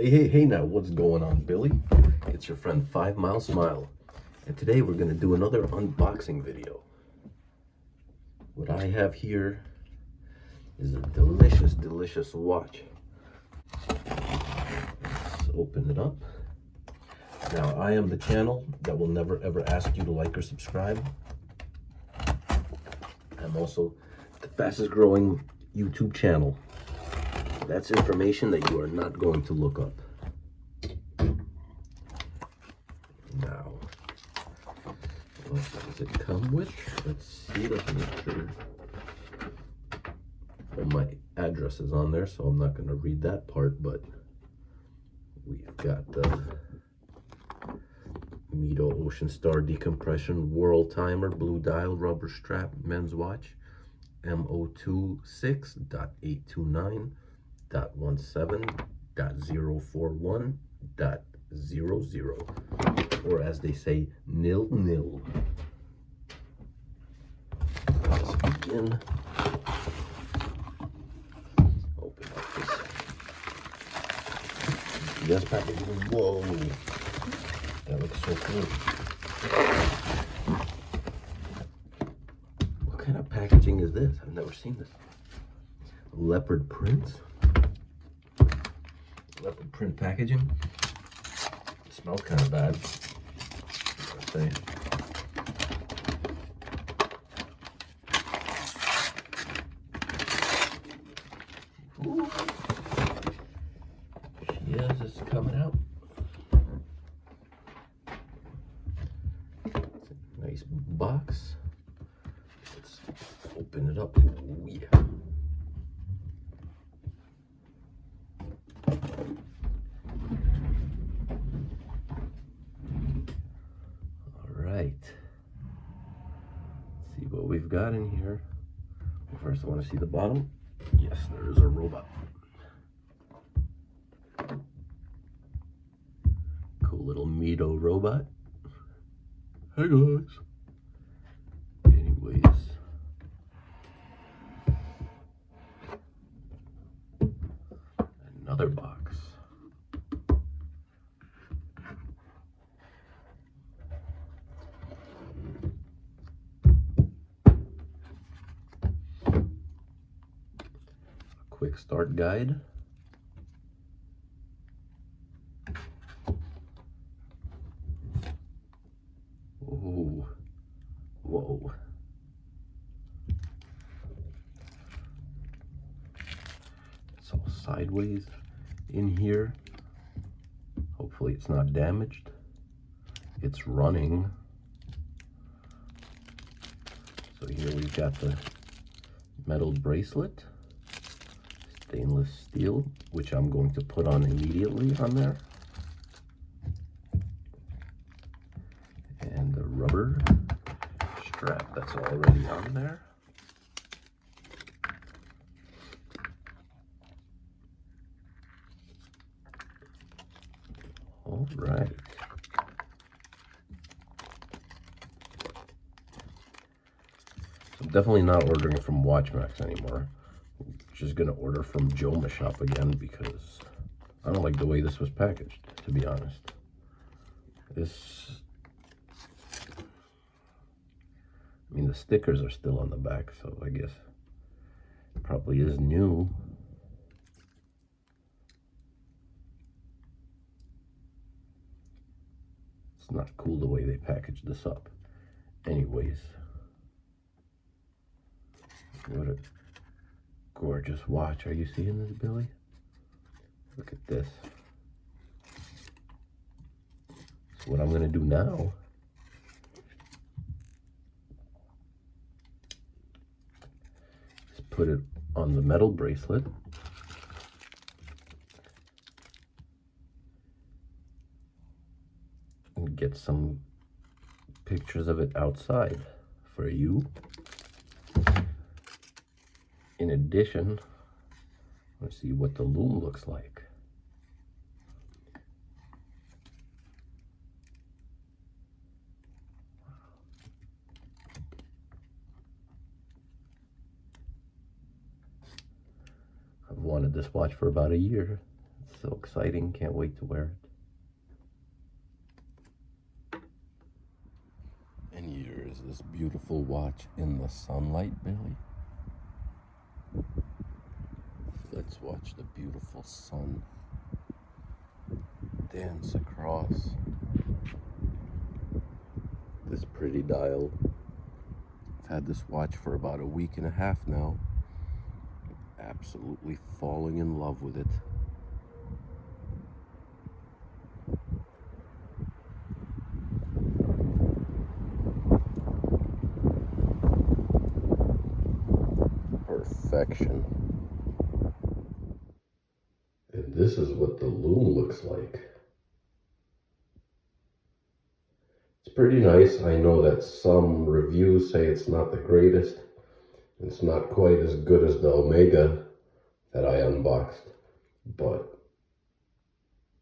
Hey now, what's going on, Billy? It's your friend 5 Mile Smile, and today we're going to do another unboxing video. What I have here is a delicious watch. Let's open it up. Now, I am the channel that will never ever ask you to like or subscribe. I'm also the fastest growing YouTube channel. That's information that you are not going to look up. Now, what does it come with? Let's see. Let's make sure. Well, my address is on there, so I'm not going to read that part, but we've got the MIDO Ocean Star Decompression Worldtimer Blue Dial Rubber Strap Men's Watch M026.829.17.041.00, or as they say, nil. Let's begin. Open up this packaging. Whoa, that looks so cool. What kind of packaging is this? I've never seen this. Leopard print. Leopard print packaging. It smells kind of bad, I'd say. Ooh. Yes, it's coming out. It's a nice box. Let's open it up. Ooh, yeah. All right. Let's see what we've got in here. Well, first, I want to see the bottom. Yes, there is a robot. Cool little MIDO robot. Hey guys. Anyways. Another box. A quick start guide. Oh, whoa. It's all sideways in here. Hopefully it's not damaged. It's running. So here we've got the metal bracelet, stainless steel, which I'm going to put on immediately on there. And the rubber strap that's already on there. All right. So I'm definitely not ordering from WatchMax anymore. I'm just gonna order from Joma Shop again because I don't like the way this was packaged, to be honest. I mean, the stickers are still on the back, so I guess it probably is new. It's not cool the way they packaged this up. Anyways, what a gorgeous watch. Are you seeing this, Billy? Look at this. So what I'm gonna do now is put it on the metal bracelet. And get some pictures of it outside for you. In addition, let's see what the loom looks like. I've wanted this watch for about a year. It's So exciting, can't wait to wear it. And here is this beautiful watch in the sunlight, Billy. Let's watch the beautiful sun dance across this pretty dial. I've had this watch for about a week and a half now. Absolutely falling in love with it. Perfection. And this is what the loom looks like. It's pretty nice. I know that some reviews say it's not the greatest. It's not quite as good as the Omega that I unboxed, but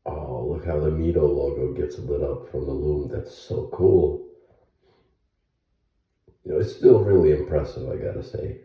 oh, look how the MIDO logo gets lit up from the loom. That's so cool. You know, it's still really impressive, I gotta say.